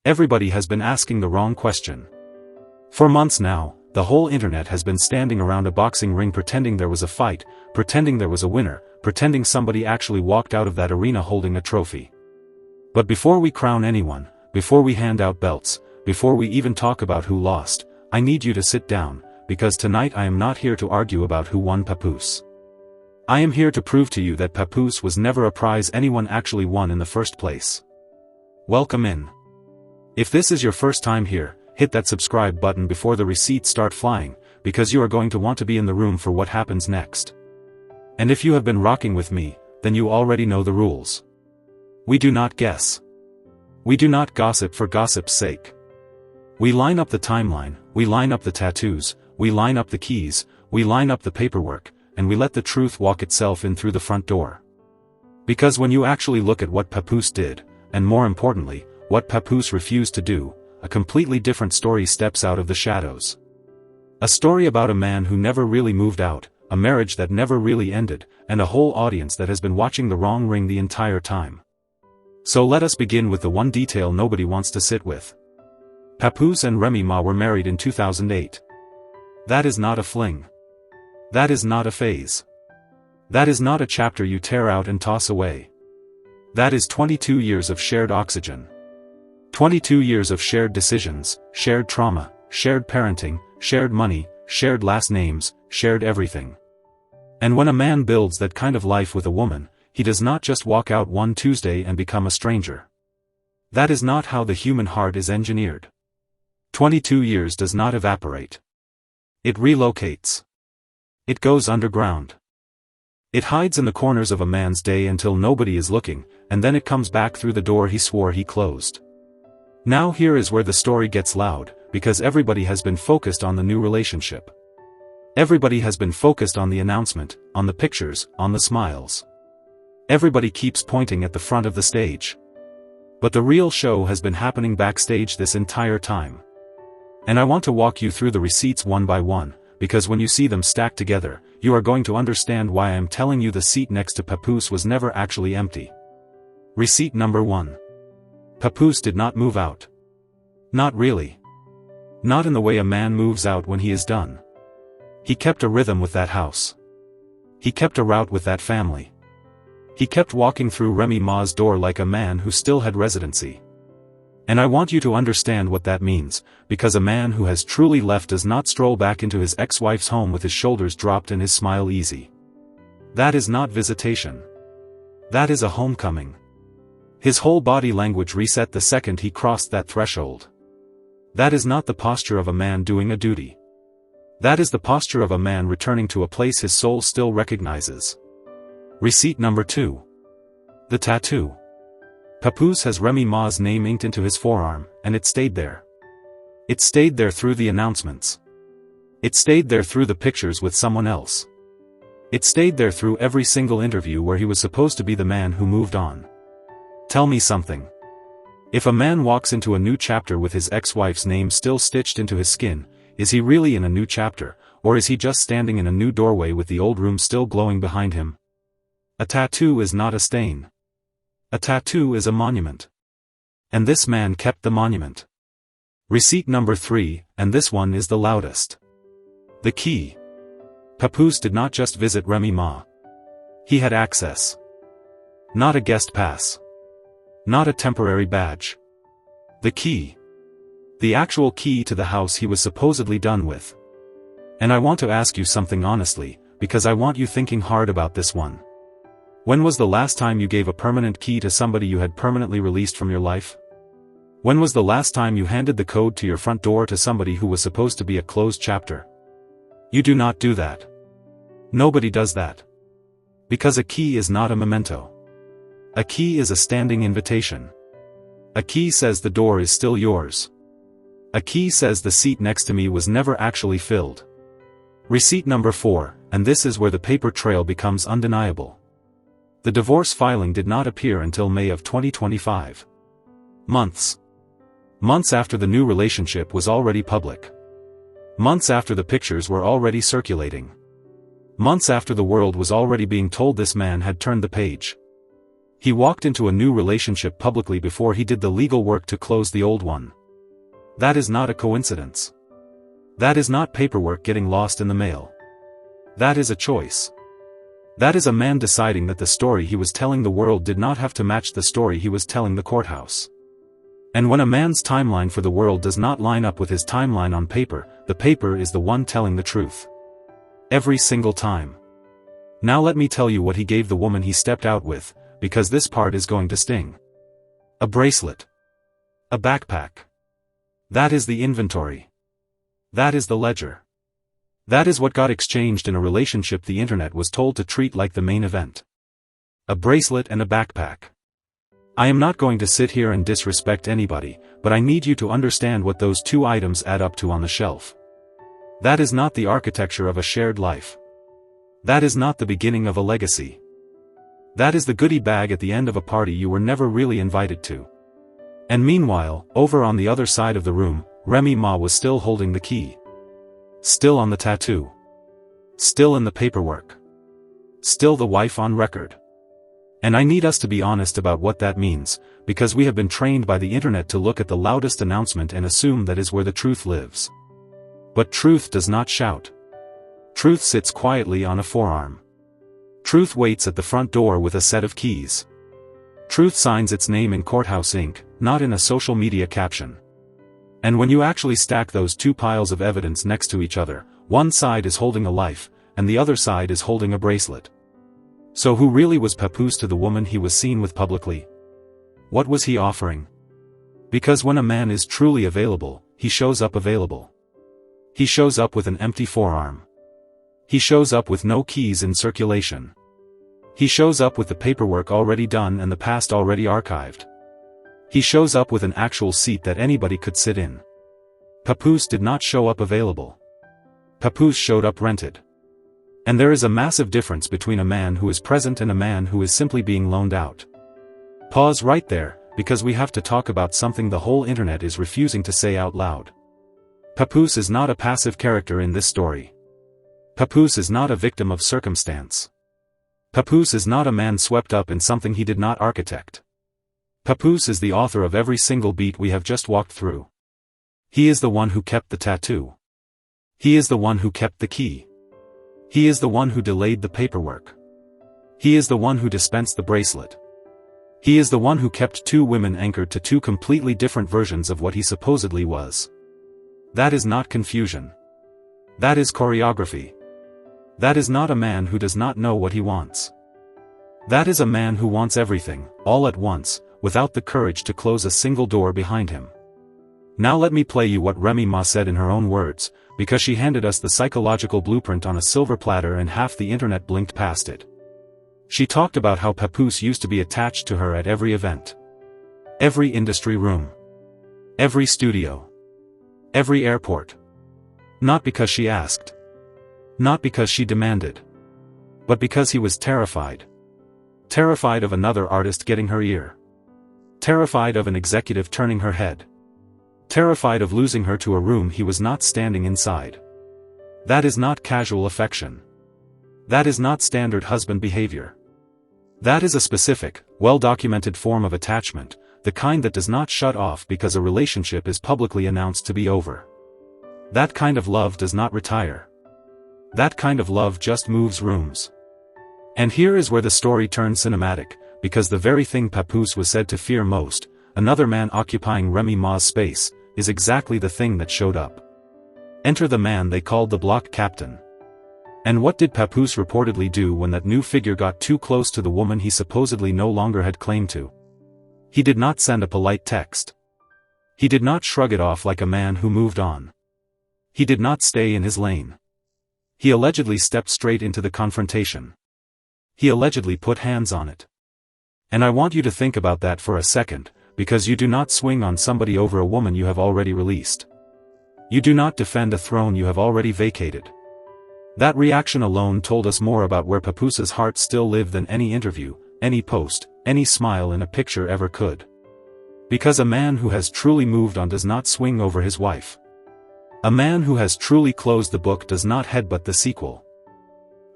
Everybody has been asking the wrong question. For months now, the whole internet has been standing around a boxing ring pretending there was a fight, pretending there was a winner, pretending somebody actually walked out of that arena holding a trophy. But before we crown anyone, before we hand out belts, before we even talk about who lost, I need you to sit down, because tonight I am not here to argue about who won Papoose. I am here to prove to you that Papoose was never a prize anyone actually won in the first place. Welcome in. If this is your first time here, hit that subscribe button before the receipts start flying, because you are going to want to be in the room for what happens next. And if you have been rocking with me, then you already know the rules. We do not guess. We do not gossip for gossip's sake. We line up the timeline, we line up the tattoos, we line up the keys, we line up the paperwork, and we let the truth walk itself in through the front door. Because when you actually look at what Papoose did, and more importantly, what Papoose refused to do, a completely different story steps out of the shadows. A story about a man who never really moved out, a marriage that never really ended, and a whole audience that has been watching the wrong ring the entire time. So let us begin with the one detail nobody wants to sit with. Papoose and Remy Ma were married in 2008. That is not a fling. That is not a phase. That is not a chapter you tear out and toss away. That is 22 years of shared oxygen. 22 years of shared decisions, shared trauma, shared parenting, shared money, shared last names, shared everything. And when a man builds that kind of life with a woman, he does not just walk out one Tuesday and become a stranger. That is not how the human heart is engineered. 22 years does not evaporate. It relocates. It goes underground. It hides in the corners of a man's day until nobody is looking, and then it comes back through the door he swore he closed. Now here is where the story gets loud, because everybody has been focused on the new relationship. Everybody has been focused on the announcement, on the pictures, on the smiles. Everybody keeps pointing at the front of the stage. But the real show has been happening backstage this entire time. And I want to walk you through the receipts one by one, because when you see them stacked together, you are going to understand why I am telling you the seat next to Papoose was never actually empty. Receipt number 1. Papoose did not move out. Not really. Not in the way a man moves out when he is done. He kept a rhythm with that house. He kept a route with that family. He kept walking through Remy Ma's door like a man who still had residency. And I want you to understand what that means, because a man who has truly left does not stroll back into his ex-wife's home with his shoulders dropped and his smile easy. That is not visitation. That is a homecoming. His whole body language reset the second he crossed that threshold. That is not the posture of a man doing a duty. That is the posture of a man returning to a place his soul still recognizes. Receipt number 2. The tattoo. Papoose has Remy Ma's name inked into his forearm, and it stayed there. It stayed there through the announcements. It stayed there through the pictures with someone else. It stayed there through every single interview where he was supposed to be the man who moved on. Tell me something. If a man walks into a new chapter with his ex-wife's name still stitched into his skin, is he really in a new chapter, or is he just standing in a new doorway with the old room still glowing behind him? A tattoo is not a stain. A tattoo is a monument. And this man kept the monument. Receipt number 3, and this one is the loudest. The key. Papoose did not just visit Remy Ma. He had access. Not a guest pass. Not a temporary badge. The key. The actual key to the house he was supposedly done with. And I want to ask you something honestly, because I want you thinking hard about this one. When was the last time you gave a permanent key to somebody you had permanently released from your life? When was the last time you handed the code to your front door to somebody who was supposed to be a closed chapter? You do not do that. Nobody does that. Because a key is not a memento. A key is a standing invitation. A key says the door is still yours. A key says the seat next to me was never actually filled. Receipt number 4, and this is where the paper trail becomes undeniable. The divorce filing did not appear until May of 2025. Months. Months after the new relationship was already public. Months after the pictures were already circulating. Months after the world was already being told this man had turned the page. He walked into a new relationship publicly before he did the legal work to close the old one. That is not a coincidence. That is not paperwork getting lost in the mail. That is a choice. That is a man deciding that the story he was telling the world did not have to match the story he was telling the courthouse. And when a man's timeline for the world does not line up with his timeline on paper, the paper is the one telling the truth. Every single time. Now let me tell you what he gave the woman he stepped out with, because this part is going to sting. A bracelet. A backpack. That is the inventory. That is the ledger. That is what got exchanged in a relationship the internet was told to treat like the main event. A bracelet and a backpack. I am not going to sit here and disrespect anybody, but I need you to understand what those two items add up to on the shelf. That is not the architecture of a shared life. That is not the beginning of a legacy. That is the goodie bag at the end of a party you were never really invited to. And meanwhile, over on the other side of the room, Remy Ma was still holding the key. Still on the tattoo. Still in the paperwork. Still the wife on record. And I need us to be honest about what that means, because we have been trained by the internet to look at the loudest announcement and assume that is where the truth lives. But truth does not shout. Truth sits quietly on a forearm. Truth waits at the front door with a set of keys. Truth signs its name in courthouse ink, not in a social media caption. And when you actually stack those two piles of evidence next to each other, one side is holding a life, and the other side is holding a bracelet. So who really was Papoose to the woman he was seen with publicly? What was he offering? Because when a man is truly available, he shows up available. He shows up with an empty forearm. He shows up with no keys in circulation. He shows up with the paperwork already done and the past already archived. He shows up with an actual seat that anybody could sit in. Papoose did not show up available. Papoose showed up rented. And there is a massive difference between a man who is present and a man who is simply being loaned out. Pause right there, because we have to talk about something the whole internet is refusing to say out loud. Papoose is not a passive character in this story. Papoose is not a victim of circumstance. Papoose is not a man swept up in something he did not architect. Papoose is the author of every single beat we have just walked through. He is the one who kept the tattoo. He is the one who kept the key. He is the one who delayed the paperwork. He is the one who dispensed the bracelet. He is the one who kept two women anchored to two completely different versions of what he supposedly was. That is not confusion. That is choreography. That is not a man who does not know what he wants. That is a man who wants everything, all at once, without the courage to close a single door behind him. Now let me play you what Remy Ma said in her own words, because she handed us the psychological blueprint on a silver platter and half the internet blinked past it. She talked about how Papoose used to be attached to her at every event. Every industry room. Every studio. Every airport. Not because she asked. Not because she demanded. But because he was terrified. Terrified of another artist getting her ear. Terrified of an executive turning her head. Terrified of losing her to a room he was not standing inside. That is not casual affection. That is not standard husband behavior. That is a specific, well-documented form of attachment, the kind that does not shut off because a relationship is publicly announced to be over. That kind of love does not retire. That kind of love just moves rooms. And here is where the story turns cinematic, because the very thing Papoose was said to fear most, another man occupying Remy Ma's space, is exactly the thing that showed up. Enter the man they called the block captain. And what did Papoose reportedly do when that new figure got too close to the woman he supposedly no longer had claim to? He did not send a polite text. He did not shrug it off like a man who moved on. He did not stay in his lane. He allegedly stepped straight into the confrontation. He allegedly put hands on it. And I want you to think about that for a second, because you do not swing on somebody over a woman you have already released. You do not defend a throne you have already vacated. That reaction alone told us more about where Papoose's heart still lived than any interview, any post, any smile in a picture ever could. Because a man who has truly moved on does not swing over his wife. A man who has truly closed the book does not headbutt the sequel.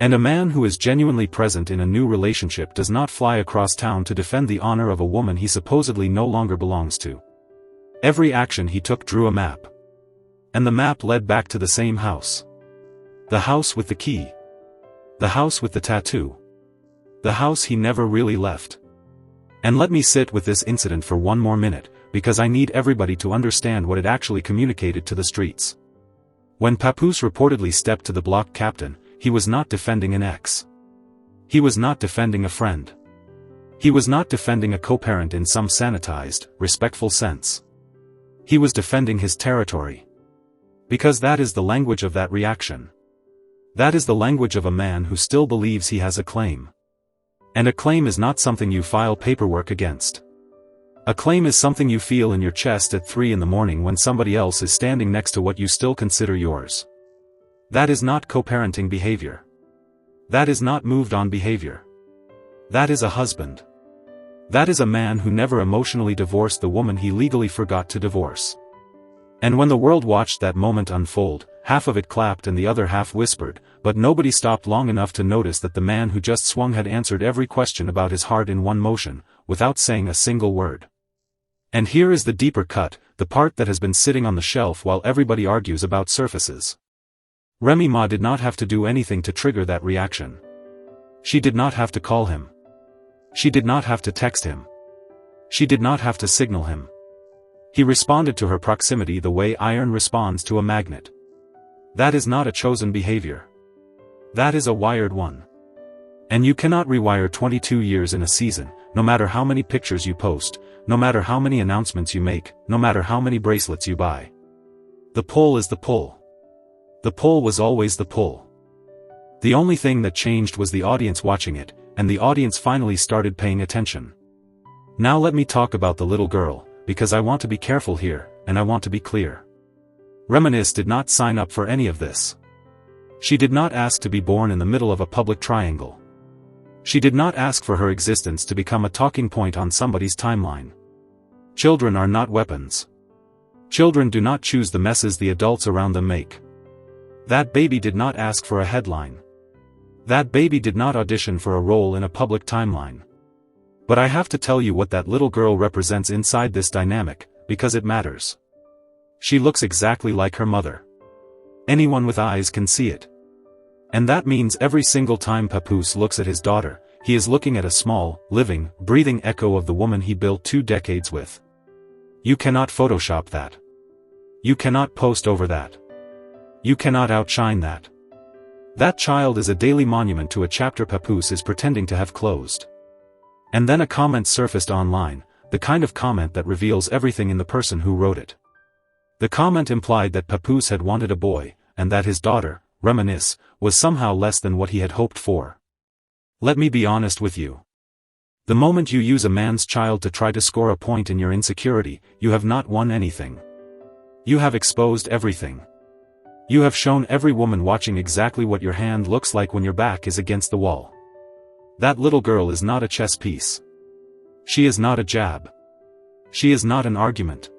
And a man who is genuinely present in a new relationship does not fly across town to defend the honor of a woman he supposedly no longer belongs to. Every action he took drew a map. And the map led back to the same house. The house with the key. The house with the tattoo. The house he never really left. And let me sit with this incident for one more minute, because I need everybody to understand what it actually communicated to the streets. When Papoose reportedly stepped to the block captain, he was not defending an ex. He was not defending a friend. He was not defending a co-parent in some sanitized, respectful sense. He was defending his territory. Because that is the language of that reaction. That is the language of a man who still believes he has a claim. And a claim is not something you file paperwork against. A claim is something you feel in your chest at 3 in the morning when somebody else is standing next to what you still consider yours. That is not co-parenting behavior. That is not moved-on behavior. That is a husband. That is a man who never emotionally divorced the woman he legally forgot to divorce. And when the world watched that moment unfold, half of it clapped and the other half whispered, but nobody stopped long enough to notice that the man who just swung had answered every question about his heart in one motion, without saying a single word. And here is the deeper cut, the part that has been sitting on the shelf while everybody argues about surfaces. Remy Ma did not have to do anything to trigger that reaction. She did not have to call him. She did not have to text him. She did not have to signal him. He responded to her proximity the way iron responds to a magnet. That is not a chosen behavior. That is a wired one. And you cannot rewire 22 years in a season, no matter how many pictures you post, no matter how many announcements you make, no matter how many bracelets you buy. The pull is the pull. The pull was always the pull. The only thing that changed was the audience watching it, and the audience finally started paying attention. Now let me talk about the little girl, because I want to be careful here, and I want to be clear. Reminisce did not sign up for any of this. She did not ask to be born in the middle of a public triangle. She did not ask for her existence to become a talking point on somebody's timeline. Children are not weapons. Children do not choose the messes the adults around them make. That baby did not ask for a headline. That baby did not audition for a role in a public timeline. But I have to tell you what that little girl represents inside this dynamic, because it matters. She looks exactly like her mother. Anyone with eyes can see it. And that means every single time Papoose looks at his daughter, he is looking at a small, living, breathing echo of the woman he built 2 decades with. You cannot Photoshop that. You cannot post over that. You cannot outshine that. That child is a daily monument to a chapter Papoose is pretending to have closed. And then a comment surfaced online, the kind of comment that reveals everything in the person who wrote it. The comment implied that Papoose had wanted a boy, and that his daughter, Reminisce, was somehow less than what he had hoped for. Let me be honest with you. The moment you use a man's child to try to score a point in your insecurity, you have not won anything. You have exposed everything. You have shown every woman watching exactly what your hand looks like when your back is against the wall. That little girl is not a chess piece. She is not a jab. She is not an argument.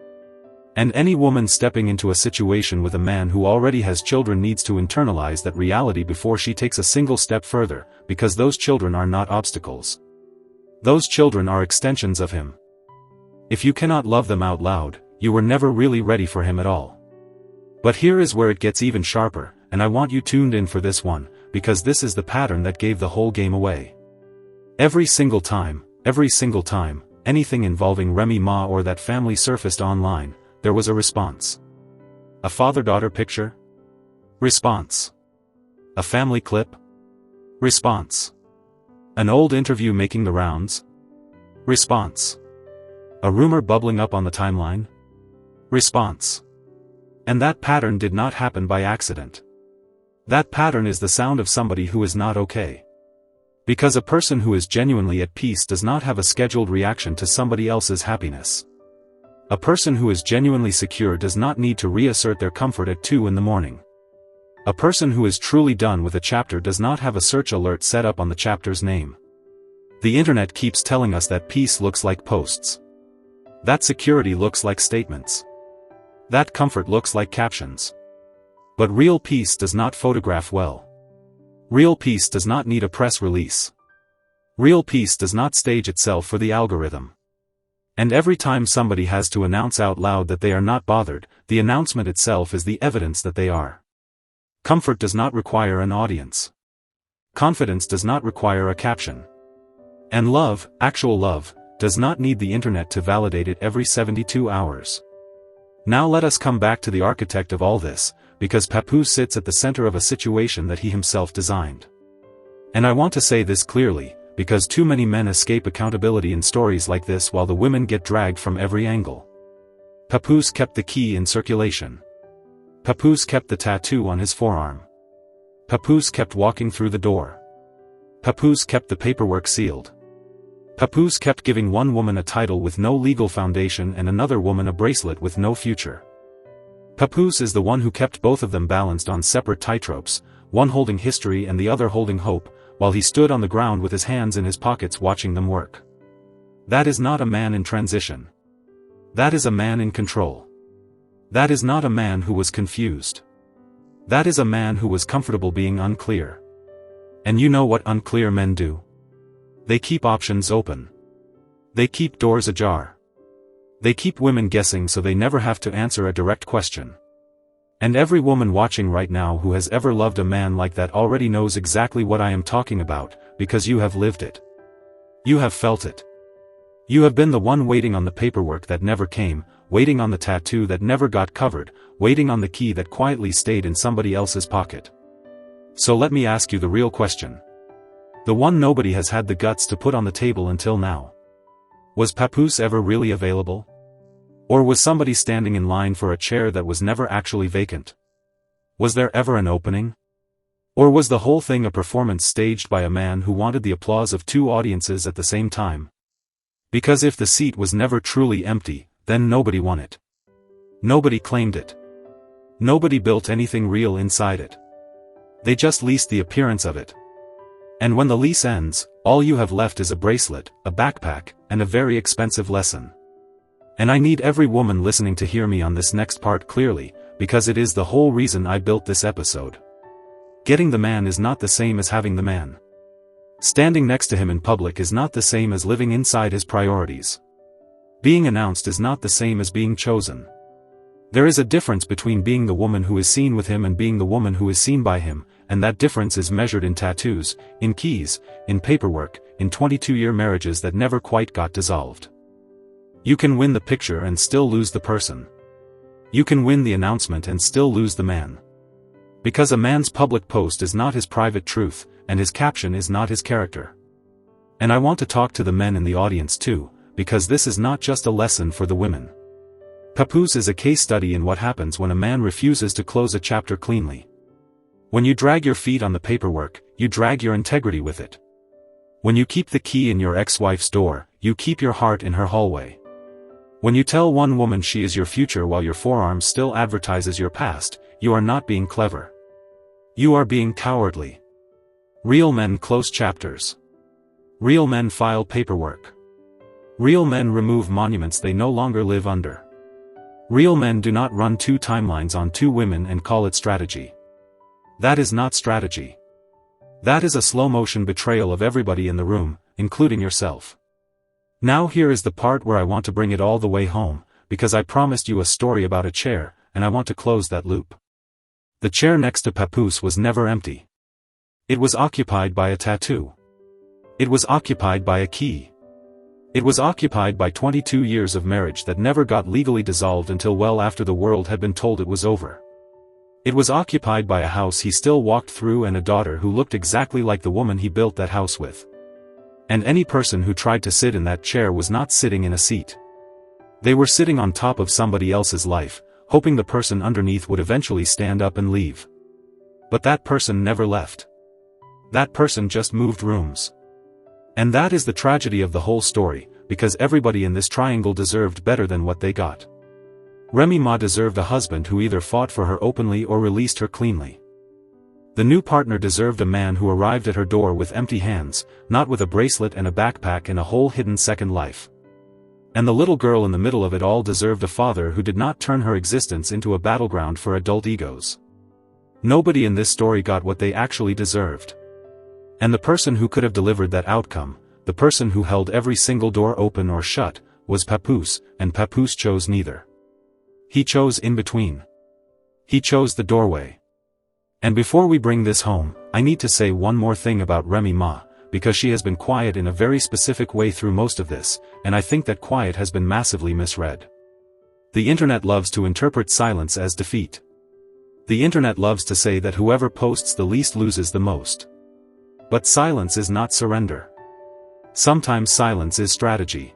And any woman stepping into a situation with a man who already has children needs to internalize that reality before she takes a single step further, because those children are not obstacles. Those children are extensions of him. If you cannot love them out loud, you were never really ready for him at all. But here is where it gets even sharper, and I want you tuned in for this one, because this is the pattern that gave the whole game away. Every single time, anything involving Remy Ma or that family surfaced online, there was a response. A father-daughter picture? Response. A family clip? Response. An old interview making the rounds? Response. A rumor bubbling up on the timeline? Response. And that pattern did not happen by accident. That pattern is the sound of somebody who is not okay. Because a person who is genuinely at peace does not have a scheduled reaction to somebody else's happiness. A person who is genuinely secure does not need to reassert their comfort at 2 in the morning. A person who is truly done with a chapter does not have a search alert set up on the chapter's name. The internet keeps telling us that peace looks like posts. That security looks like statements. That comfort looks like captions. But real peace does not photograph well. Real peace does not need a press release. Real peace does not stage itself for the algorithm. And every time somebody has to announce out loud that they are not bothered, the announcement itself is the evidence that they are. Comfort does not require an audience. Confidence does not require a caption. And love, actual love, does not need the internet to validate it every 72 hours. Now let us come back to the architect of all this, because Papoose sits at the center of a situation that he himself designed. And I want to say this clearly, because too many men escape accountability in stories like this while the women get dragged from every angle. Papoose kept the key in circulation. Papoose kept the tattoo on his forearm. Papoose kept walking through the door. Papoose kept the paperwork sealed. Papoose kept giving one woman a title with no legal foundation and another woman a bracelet with no future. Papoose is the one who kept both of them balanced on separate tightropes, one holding history and the other holding hope, while he stood on the ground with his hands in his pockets watching them work. That is not a man in transition. That is a man in control. That is not a man who was confused. That is a man who was comfortable being unclear. And you know what unclear men do? They keep options open. They keep doors ajar. They keep women guessing so they never have to answer a direct question. And every woman watching right now who has ever loved a man like that already knows exactly what I am talking about, because you have lived it. You have felt it. You have been the one waiting on the paperwork that never came, waiting on the tattoo that never got covered, waiting on the key that quietly stayed in somebody else's pocket. So let me ask you the real question. The one nobody has had the guts to put on the table until now. Was Papoose ever really available? Or was somebody standing in line for a chair that was never actually vacant? Was there ever an opening? Or was the whole thing a performance staged by a man who wanted the applause of two audiences at the same time? Because if the seat was never truly empty, then nobody won it. Nobody claimed it. Nobody built anything real inside it. They just leased the appearance of it. And when the lease ends, all you have left is a bracelet, a backpack, and a very expensive lesson. And I need every woman listening to hear me on this next part clearly, because it is the whole reason I built this episode. Getting the man is not the same as having the man. Standing next to him in public is not the same as living inside his priorities. Being announced is not the same as being chosen. There is a difference between being the woman who is seen with him and being the woman who is seen by him, and that difference is measured in tattoos, in keys, in paperwork, in 22-year marriages that never quite got dissolved. You can win the picture and still lose the person. You can win the announcement and still lose the man. Because a man's public post is not his private truth, and his caption is not his character. And I want to talk to the men in the audience too, because this is not just a lesson for the women. Papoose is a case study in what happens when a man refuses to close a chapter cleanly. When you drag your feet on the paperwork, you drag your integrity with it. When you keep the key in your ex-wife's door, you keep your heart in her hallway. When you tell one woman she is your future while your forearm still advertises your past, you are not being clever. You are being cowardly. Real men close chapters. Real men file paperwork. Real men remove monuments they no longer live under. Real men do not run two timelines on two women and call it strategy. That is not strategy. That is a slow-motion betrayal of everybody in the room, including yourself. Now here is the part where I want to bring it all the way home, because I promised you a story about a chair, and I want to close that loop. The chair next to Papoose was never empty. It was occupied by a tattoo. It was occupied by a key. It was occupied by 22 years of marriage that never got legally dissolved until well after the world had been told it was over. It was occupied by a house he still walked through and a daughter who looked exactly like the woman he built that house with. And any person who tried to sit in that chair was not sitting in a seat. They were sitting on top of somebody else's life, hoping the person underneath would eventually stand up and leave. But that person never left. That person just moved rooms. And that is the tragedy of the whole story, because everybody in this triangle deserved better than what they got. Remy Ma deserved a husband who either fought for her openly or released her cleanly. The new partner deserved a man who arrived at her door with empty hands, not with a bracelet and a backpack and a whole hidden second life. And the little girl in the middle of it all deserved a father who did not turn her existence into a battleground for adult egos. Nobody in this story got what they actually deserved. And the person who could have delivered that outcome, the person who held every single door open or shut, was Papoose, and Papoose chose neither. He chose in between. He chose the doorway. And before we bring this home, I need to say one more thing about Remy Ma, because she has been quiet in a very specific way through most of this, and I think that quiet has been massively misread. The internet loves to interpret silence as defeat. The internet loves to say that whoever posts the least loses the most. But silence is not surrender. Sometimes silence is strategy.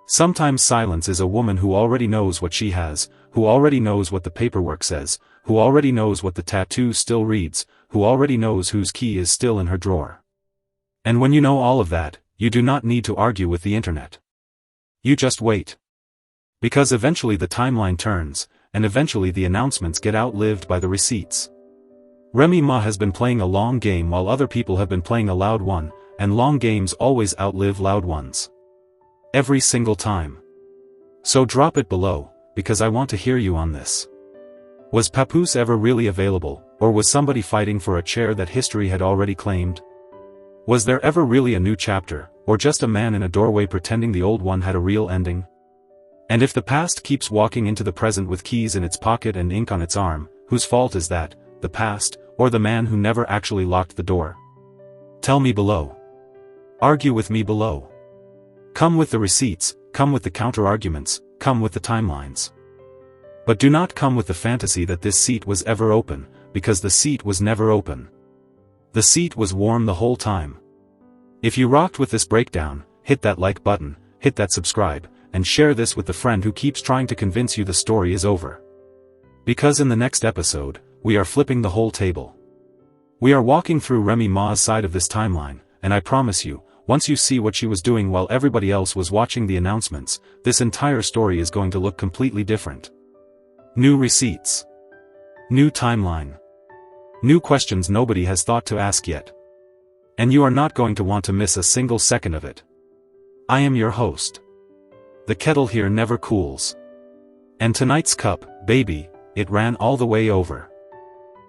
Sometimes silence is a woman who already knows what she has, who already knows what the paperwork says, who already knows what the tattoo still reads, who already knows whose key is still in her drawer. And when you know all of that, you do not need to argue with the internet. You just wait. Because eventually the timeline turns, and eventually the announcements get outlived by the receipts. Remy Ma has been playing a long game while other people have been playing a loud one, and long games always outlive loud ones. Every single time. So drop it below, because I want to hear you on this. Was Papoose ever really available, or was somebody fighting for a chair that history had already claimed? Was there ever really a new chapter, or just a man in a doorway pretending the old one had a real ending? And if the past keeps walking into the present with keys in its pocket and ink on its arm, whose fault is that, the past, or the man who never actually locked the door? Tell me below. Argue with me below. Come with the receipts, come with the counter-arguments, come with the timelines. But do not come with the fantasy that this seat was ever open, because the seat was never open. The seat was warm the whole time. If you rocked with this breakdown, hit that like button, hit that subscribe, and share this with the friend who keeps trying to convince you the story is over. Because in the next episode, we are flipping the whole table. We are walking through Remy Ma's side of this timeline, and I promise you, once you see what she was doing while everybody else was watching the announcements, this entire story is going to look completely different. New receipts. New timeline. New questions nobody has thought to ask yet. And you are not going to want to miss a single second of it. I am your host. The kettle here never cools. And tonight's cup, baby, it ran all the way over.